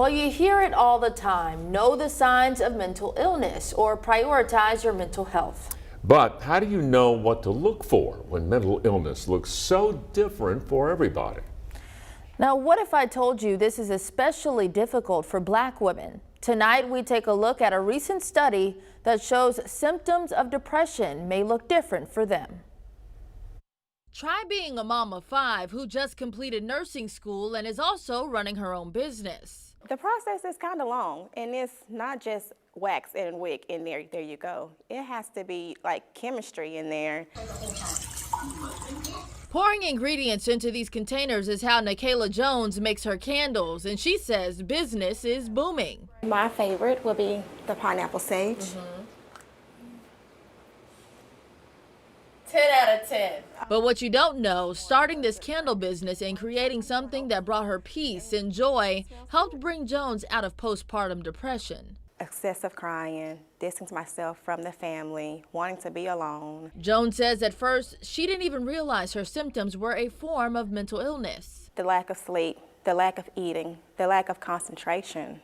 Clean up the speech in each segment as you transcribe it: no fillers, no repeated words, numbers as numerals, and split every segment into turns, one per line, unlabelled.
Well, you hear it all the time. Know the signs of mental illness or prioritize your mental health.
But how do you know what to look for when mental illness looks so different for everybody?
Now, what if I told you this is especially difficult for Black women? Tonight, we take a look at a recent study that shows symptoms of depression may look different for them. Try being a mom of 5 who just completed nursing school and is also running her own business.
The process is kind of long, and it's not just wax and wig in there. There you go. It has to be like chemistry in there.
Pouring ingredients into these containers is how Nikayla Jones makes her candles, and she says business is booming.
My favorite will be the pineapple sage.
10 out of 10. But what you don't know, starting this candle business and creating something that brought her peace and joy helped bring Jones out of postpartum depression.
Excessive crying, distancing myself from the family, wanting to be alone.
Jones says at first she didn't even realize her symptoms were a form of mental illness.
The lack of sleep, the lack of eating, the lack of concentration,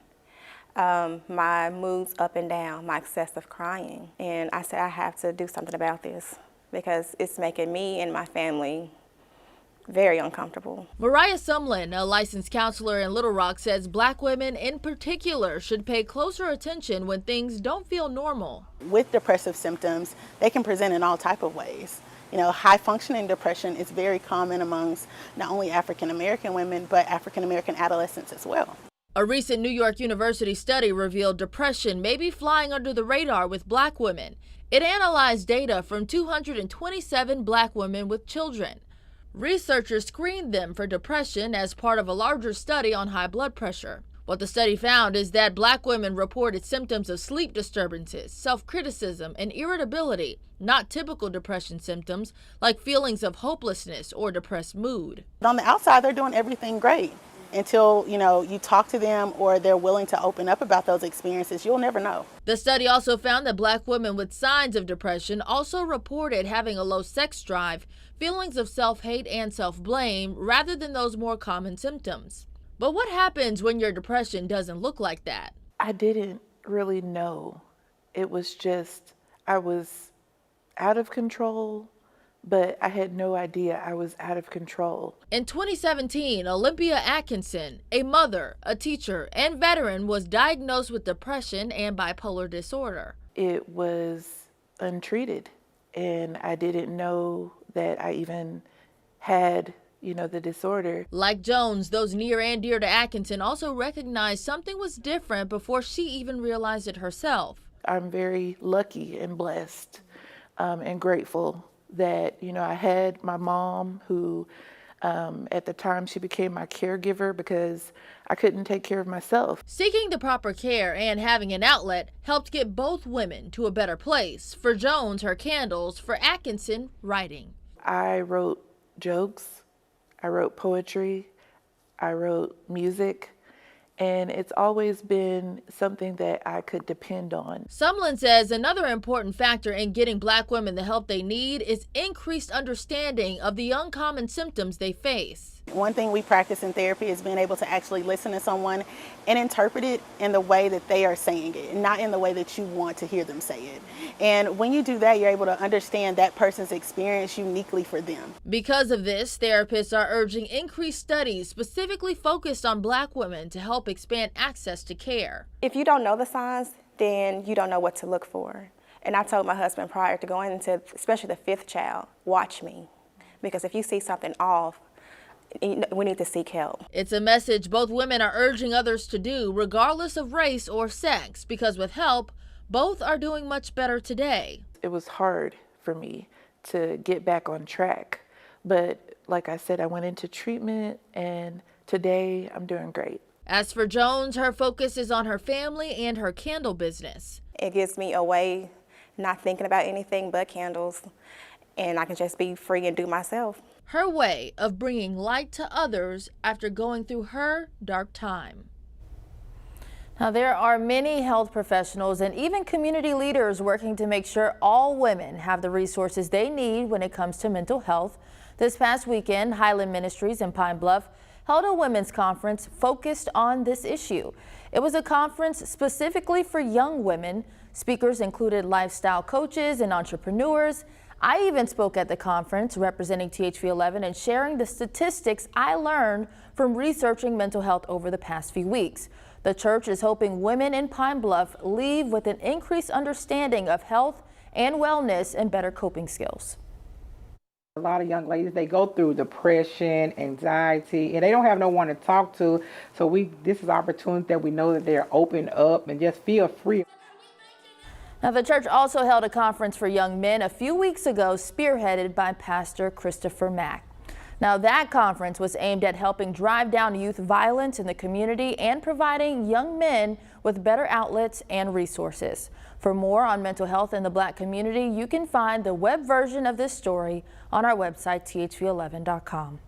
my moods up and down, my excessive crying. And I said I have to do something about this, because it's making me and my family very uncomfortable.
Mariah Sumlin, a licensed counselor in Little Rock, says Black women in particular should pay closer attention when things don't feel normal.
With depressive symptoms, they can present in all type of ways. You know, high functioning depression is very common amongst not only African American women, but African American adolescents as well.
A recent New York University study revealed depression may be flying under the radar with Black women. It analyzed data from 227 Black women with children. Researchers screened them for depression as part of a larger study on high blood pressure. What the study found is that Black women reported symptoms of sleep disturbances, self-criticism, and irritability, not typical depression symptoms like feelings of hopelessness or depressed mood.
On the outside, they're doing everything great. Until, you talk to them or they're willing to open up about those experiences, you'll never know.
The study also found that Black women with signs of depression also reported having a low sex drive, feelings of self-hate and self-blame, rather than those more common symptoms. But what happens when your depression doesn't look like that?
I didn't really know. It was just, I was out of control, but I had no idea I was out of control.
In 2017, Olympia Atkinson, a mother, a teacher, and veteran, was diagnosed with depression and bipolar disorder.
It was untreated, and I didn't know that I even had, the disorder.
Like Jones, those near and dear to Atkinson also recognized something was different before she even realized it herself.
I'm very lucky and blessed and grateful that, I had my mom who, at the time, she became my caregiver because I couldn't take care of myself.
Seeking the proper care and having an outlet helped get both women to a better place. For Jones, her candles; for Atkinson, writing.
I wrote jokes, I wrote poetry, I wrote music, and it's always been something that I could depend on.
Sumlin says another important factor in getting Black women the help they need is increased understanding of the uncommon symptoms they face.
One thing we practice in therapy is being able to actually listen to someone and interpret it in the way that they are saying it, and not in the way that you want to hear them say it. And when you do that, you're able to understand that person's experience uniquely for them.
Because of this, therapists are urging increased studies specifically focused on Black women to help expand access to care.
If you don't know the signs, then you don't know what to look for. And I told my husband prior to going into, especially the 5th child, watch me. Because if you see something off, we need to seek help.
It's a message both women are urging others to do, regardless of race or sex, because with help, both are doing much better today.
It was hard for me to get back on track, but like I said, I went into treatment, and today I'm doing great.
As for Jones, her focus is on her family and her candle business.
It gives me a way, not thinking about anything but candles, and I can just be free and do myself.
Her way of bringing light to others after going through her dark time. Now, there are many health professionals and even community leaders working to make sure all women have the resources they need when it comes to mental health. This past weekend, Highland Ministries in Pine Bluff held a women's conference focused on this issue. It was a conference specifically for young women. Speakers included lifestyle coaches and entrepreneurs. I even spoke at the conference representing THV11 and sharing the statistics I learned from researching mental health over the past few weeks. The church is hoping women in Pine Bluff leave with an increased understanding of health and wellness and better coping skills.
A lot of young ladies, they go through depression, anxiety, and they don't have no one to talk to. So this is opportunity that we know that they're open up and just feel free.
Now, the church also held a conference for young men a few weeks ago, spearheaded by Pastor Christopher Mack. Now, that conference was aimed at helping drive down youth violence in the community and providing young men with better outlets and resources. For more on mental health in the Black community, you can find the web version of this story on our website, thv11.com.